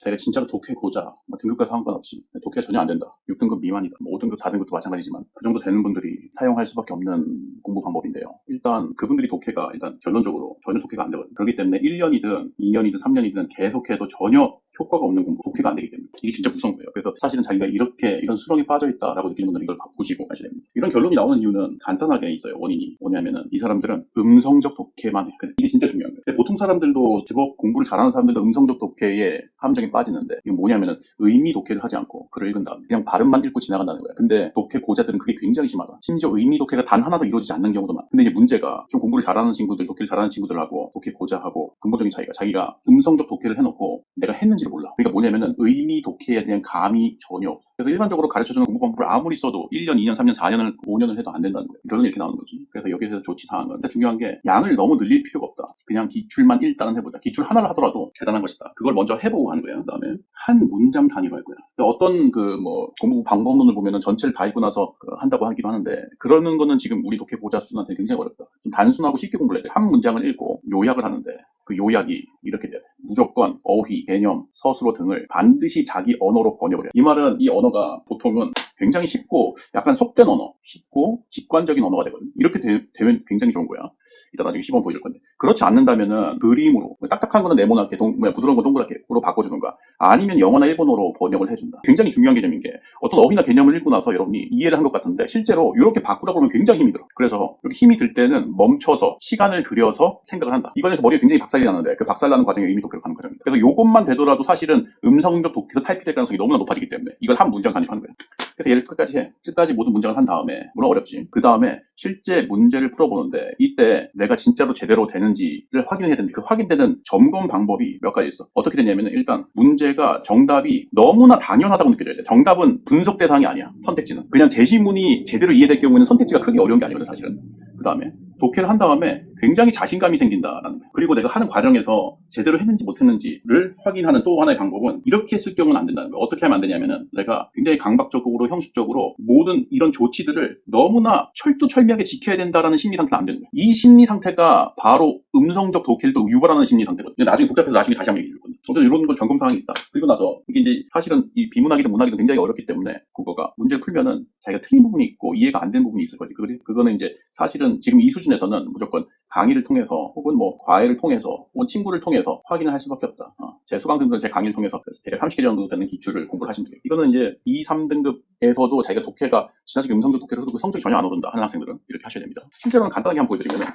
자기가 진짜로 독해 고자, 뭐 등급과 상관없이 독해가 전혀 안 된다. 6등급 미만이다. 뭐 5등급, 4등급도 마찬가지지만 그 정도 되는 분들이 사용할 수밖에 없는 공부 방법인데요. 일단 그분들이 독해가 일단 결론적으로 전혀 독해가 안 되거든요. 그렇기 때문에 1년이든 2년이든 3년이든 계속해도 전혀 효과가 없는 공부, 독해가 안 되기 때문에 이게 진짜 무서운 거예요. 그래서 사실은 자기가 이런 수렁에 빠져있다라고 느끼는 분들은 이걸 보시고 하셔야 됩니다. 이런 결론이 나오는 이유는 간단하게 있어요. 원인이 뭐냐면은 이 사람들은 음성적 독해만 해. 이게 진짜 중요한 거예요. 보통 사람들도 제법 공부를 잘하는 사람들도 음성적 독해에 함정에 빠지는데 이게 뭐냐면은 의미 독해를 하지 않고 글을 읽은 다음에 그냥 발음만 읽고 지나간다는 거예요. 근데 독해 고자들은 그게 굉장히 심하다. 심지어 의미 독해가 단 하나도 이루어지지 않는 경우도 많아. 근데 이제 문제가 좀 공부를 잘하는 친구들, 독해를 잘하는 친구들하고 독해 고자하고 근본적인 차이가 자기가 음성적 독해를 해놓고 내가 했는지를 몰라. 그러니까 뭐냐면은 의미 독해에 대한 감이 전혀 없어. 그래서 일반적으로 가르쳐주는 공부 방법을 아무리 써도 1년, 2년, 3년, 4년을 5년을 해도 안 된다는 거예요. 결론이 이렇게 나오는 거지. 그래서 여기서 조치사항은 근데 중요한 게 양을 너무 늘릴 필요가 없다. 그냥 기출만 일단은 해보자. 기출 하나를 하더라도 대단한 것이다. 그걸 먼저 해보고 하는 거예요. 그다음에 한 문장 단위로 할 거야. 어떤 공부 방법론을 보면은 전체를 다 읽고 나서 한다고 하기도 하는데 그러는 거는 지금 우리 독해 보자 수준한테 굉장히 어렵다. 좀 단순하고 쉽게 공부를 해야 돼. 한 문장을 읽고 요약을 하는데 그 요약이 이렇게 돼야 돼. 무조건 어휘, 개념, 서술어 등을 반드시 자기 언어로 번역을 해. 이 말은 이 언어가 보통은 굉장히 쉽고 약간 속된 언어, 쉽고 직관적인 언어가 되거든. 이렇게 되면 굉장히 좋은 거야. 이따 나중에 시범 보여줄 건데. 그렇지 않는다면은 그림으로 딱딱한 거는 네모나게 부드러운 거 동그랗게로 바꿔주는가 아니면 영어나 일본어로 번역을 해준다. 굉장히 중요한 개념인 게 어떤 어휘나 개념을 읽고 나서 여러분이 이해를 한 것 같은데 실제로 이렇게 바꾸다 보면 굉장히 힘이 들어. 그래서 이렇게 힘이 들 때는 멈춰서 시간을 들여서 생각을 한다. 이거에서 머리가 굉장히 박살이 나는데 그 박살나는 과정에 의미 독해로 가는 과정입니다. 그래서 이것만 되더라도 사실은 음성적 독해에서 타이핑될 가능성이 너무나 높아지기 때문에 이걸 한 문장 단위로 하는 거예요. 그래서 얘를 끝까지 해. 끝까지 모든 문장을 한 다음에 물론 어렵지. 그 다음에 실제 문제를 풀어보는데 이때 내가 진짜로 제대로 되는지를 확인해야 되는데 그 확인되는 점검 방법이 몇 가지 있어. 어떻게 되냐면 일단 문제가 정답이 너무나 당연하다고 느껴져야 돼. 정답은 분석 대상이 아니야. 선택지는. 그냥 제시문이 제대로 이해될 경우에는 선택지가 크게 어려운 게 아니거든 사실은. 그 다음에 독해를 한 다음에 굉장히 자신감이 생긴다라는 거예요. 그리고 내가 하는 과정에서 제대로 했는지 못했는지를 확인하는 또 하나의 방법은 이렇게 쓸 경우는 안 된다는 거예요. 어떻게 하면 안 되냐면은 내가 굉장히 강박적으로 형식적으로 모든 이런 조치들을 너무나 철두철미하게 지켜야 된다라는 심리 상태는 안 되는 거예요. 이 심리 상태가 바로 음성적 독해를 또 유발하는 심리 상태거든요. 근데 나중에 복잡해서 나중에 다시 한번 얘기해 줄 건데 어쨌든 이런 건 점검 사항이 있다. 그리고 나서 이게 이제 사실은 이 비문학이든 문학이든 굉장히 어렵기 때문에 국어가 문제를 풀면은 자기가 틀린 부분이 있고 이해가 안 되는 부분이 있을 거지. 그거는 이제 사실은 지금 이 수준에서는 무조건 강의를 통해서 혹은 뭐 과외를 통해서 혹은 친구를 통해서 확인을 할 수밖에 없다. 제 수강생들은 제 강의를 통해서 대략 30개 정도 되는 기출을 공부를 하시면 돼요. 이거는 이제 2, 3등급에서도 자기가 독해가 지나치게 음성적 독해를 해도 성적이 전혀 안 오른다 하는 학생들은 이렇게 하셔야 됩니다. 실제로는 간단하게 한번 보여드리면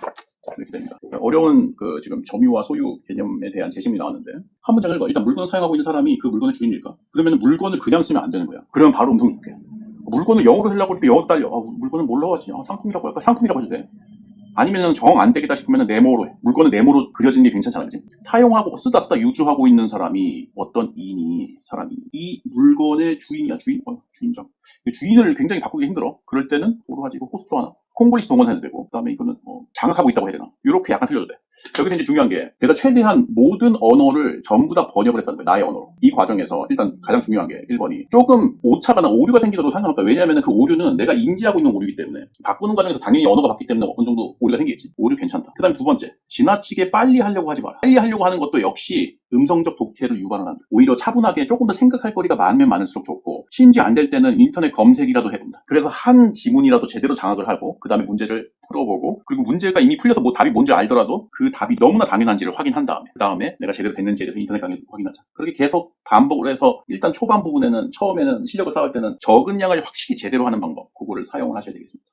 이렇게 됩니다. 어려운 지금 점유와 소유 개념에 대한 제시문이 나왔는데 한 문장 읽어. 일단 물건을 사용하고 있는 사람이 그 물건의 주인일까? 그러면 물건을 그냥 쓰면 안 되는 거야. 그러면 바로 음성적 독해. 물건을 영어로 하려고 하니까 영어도 딸려. 물건을 뭘로 하지? 상품이라고 할까? 상품이라고 해도 돼. 아니면 정 안 되겠다 싶으면 네모로 해. 물건을 네모로 그려지는 게 괜찮잖아. 그치? 사용하고 쓰다 유주하고 있는 사람이 어떤 사람이 이 물건의 주인이야. 주인장. 주인을 굉장히 바꾸기 힘들어. 그럴 때는 뭐로 하지? 이거 호스트 하나? 콩글리시 동원해도 되고 그다음에 이거는 장악하고 있다고 해야 되나? 이렇게 약간 틀려도 돼. 여기서 이제 중요한 게 내가 최대한 모든 언어를 전부 다 번역을 했다는 거야. 나의 언어로. 이 과정에서 일단 가장 중요한 게 1번이 조금 오차가나 오류가 생기더라도 상관없다. 왜냐하면 그 오류는 내가 인지하고 있는 오류이기 때문에 바꾸는 과정에서 당연히 언어가 바뀌기 때문에 어느 정도 오류가 생기겠지. 오류 괜찮다. 그 다음에 두 번째, 지나치게 빨리 하려고 하지 마라. 빨리 하려고 하는 것도 역시 음성적 독해를 유발을 한다. 오히려 차분하게 조금 더 생각할 거리가 많으면 많을수록 좋고 심지어 안 될 때는 인터넷 검색이라도 해본다. 그래서 한 지문이라도 제대로 장악을 하고 그 다음에 문제를 풀어보고 그리고 문제가 이미 풀려서 뭐 답이 뭔지 알더라도 그 답이 너무나 당연한지를 확인한 다음에 그 다음에 내가 제대로 됐는지에 대해서 인터넷 강의 확인하자. 그렇게 계속 반복을 해서 일단 초반 부분에는 처음에는 실력을 쌓을 때는 적은 양을 확실히 제대로 하는 방법 그거를 사용을 하셔야 되겠습니다.